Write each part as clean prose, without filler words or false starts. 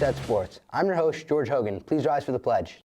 Stat Sports. I'm your host, George Hogan. Please rise for the pledge.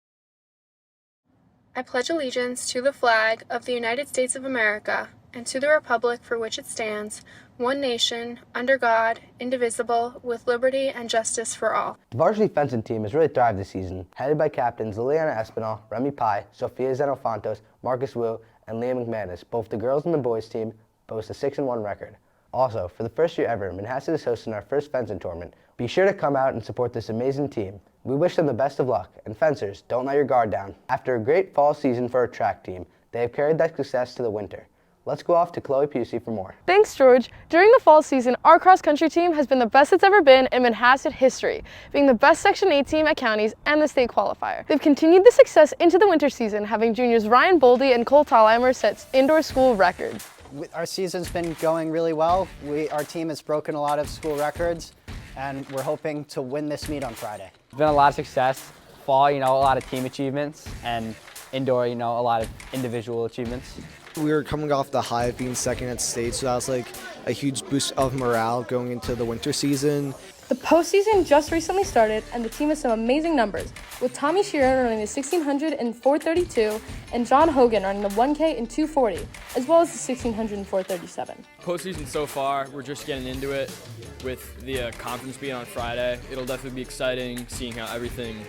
I pledge allegiance to the flag of the United States of America and to the republic for which it stands, one nation, under God, indivisible, with liberty and justice for all. The varsity fencing team has really thrived this season, headed by captains Liliana Espinal, Remy Pai, Sofia Xenofantos, Marcus Wu, and Leah McManus. Both the girls and the boys team boast a 6-1 record. Also, for the first year ever, Manhasset is hosting our first fencing tournament. Be sure to come out and support this amazing team. We wish them the best of luck, and fencers, don't let your guard down. After a great fall season for our track team, they have carried that success to the winter. Let's go off to Chloe Pusey for more. Thanks, George. During the fall season, our cross-country team has been the best it's ever been in Manhasset history, being the best Section 8 team at counties and the state qualifier. They've continued the success into the winter season, having juniors Ryan Boldy and Cole Thalheimer set indoor school records. Our season's been going really well. Our team has broken a lot of school records, and we're hoping to win this meet on Friday. It's been a lot of success. Fall, a lot of team achievements, and indoor, a lot of individual achievements. We were coming off the high of being second at state, so that was like a huge boost of morale going into the winter season. The postseason just recently started, and the team has some amazing numbers, with Tommy Sheeran running the 1600 in 4:32 and John Hogan running the 1K in 2:40, as well as the 1600 in 4:37. Postseason so far, we're just getting into it with the conference being on Friday. It'll definitely be exciting seeing how everything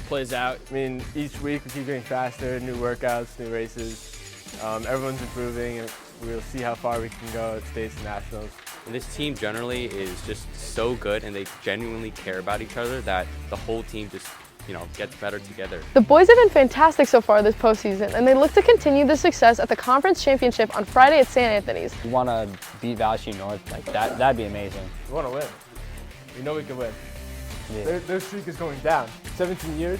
plays out. I mean, each week we keep getting faster, new workouts, new races. Everyone's improving, and we'll see how far we can go at states and nationals. And this team generally is just so good, and they genuinely care about each other that the whole team just, gets better together. The boys have been fantastic so far this postseason, and they look to continue the success at the conference championship on Friday at St. Anthony's. We want to beat Valley Stream North, that'd be amazing. We want to win. We know we can win. Yeah. Their streak is going down. 17 years.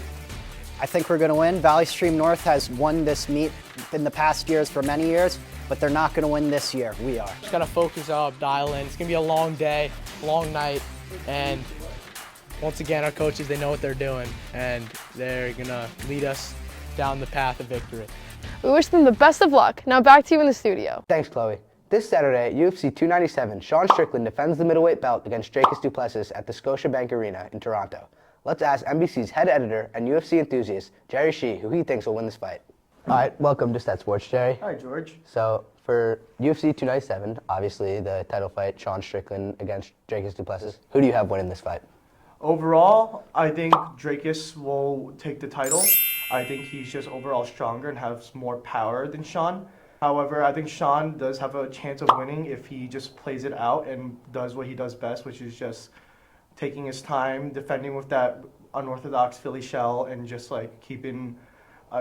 I think we're going to win. Valley Stream North has won this meet in the past years for many years, but they're not going to win this year. We are. Just got to focus up, dial in. It's going to be a long day, long night, and once again, our coaches, they know what they're doing, and they're going to lead us down the path of victory. We wish them the best of luck. Now back to you in the studio. Thanks, Chloe. This Saturday at UFC 297, Sean Strickland defends the middleweight belt against Dracus du Plessis at the Scotiabank Arena in Toronto. Let's ask NBC's head editor and UFC enthusiast, Jerry Shee, who he thinks will win this fight. All right, welcome to Stat Sports, Jerry. Hi, George. So, for UFC 297, obviously the title fight, Sean Strickland against Dracus du Plessis, who do you have winning this fight? Overall, I think Dracus will take the title. I think he's just overall stronger and has more power than Sean. However, I think Sean does have a chance of winning if he just plays it out and does what he does best, which is just taking his time, defending with that unorthodox Philly shell, and just keeping,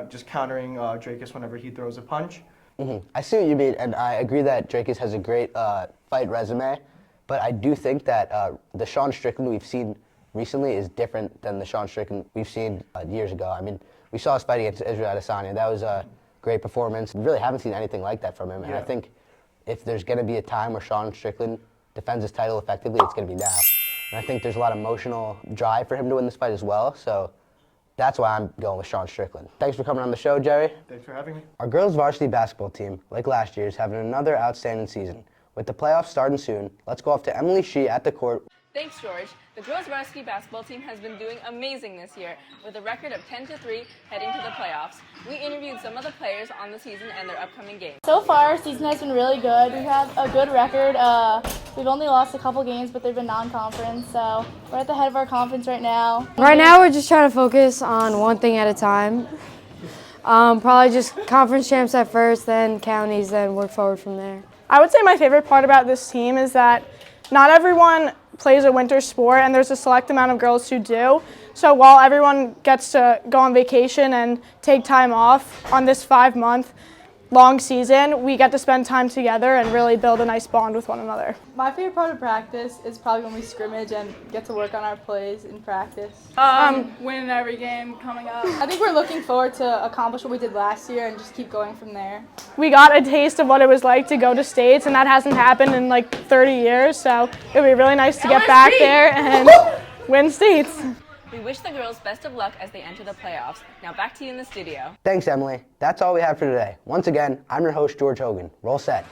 just countering Dracus whenever he throws a punch. Mm-hmm. I see what you mean, and I agree that Dracus has a great fight resume, but I do think that the Sean Strickland we've seen recently is different than the Sean Strickland we've seen years ago. I mean, we saw his fight against Israel Adesanya. That was a great performance. We really haven't seen anything like that from him, and I think if there's going to be a time where Sean Strickland defends his title effectively, it's going to be now. And I think there's a lot of emotional drive for him to win this fight as well, so that's why I'm going with Sean Strickland. Thanks for coming on the show, Jerry. Thanks for having me. Our girls varsity basketball team, like last year, is having another outstanding season. With the playoffs starting soon, let's go off to Emily Shee at the court. Thanks, George. The girls varsity basketball team has been doing amazing this year with a record of 10-3 heading to the playoffs. We interviewed some of the players on the season and their upcoming games. So far, our season has been really good. We have a good record. We've only lost a couple games, but they've been non-conference, so we're at the head of our conference right now. Right now, we're just trying to focus on one thing at a time. Probably just conference champs at first, then counties, then work forward from there. I would say my favorite part about this team is that not everyone plays a winter sport, and there's a select amount of girls who do. So while everyone gets to go on vacation and take time off on this 5-month long season, we get to spend time together and really build a nice bond with one another. My favorite part of practice is probably when we scrimmage and get to work on our plays in practice. Winning every game coming up. I think we're looking forward to accomplish what we did last year and just keep going from there. We got a taste of what it was like to go to states, and that hasn't happened in 30 years, so it would be really nice to get back there and win states. We wish the girls best of luck as they enter the playoffs. Now back to you in the studio. Thanks, Emily. That's all we have for today. Once again, I'm your host, George Hogan. Roll set.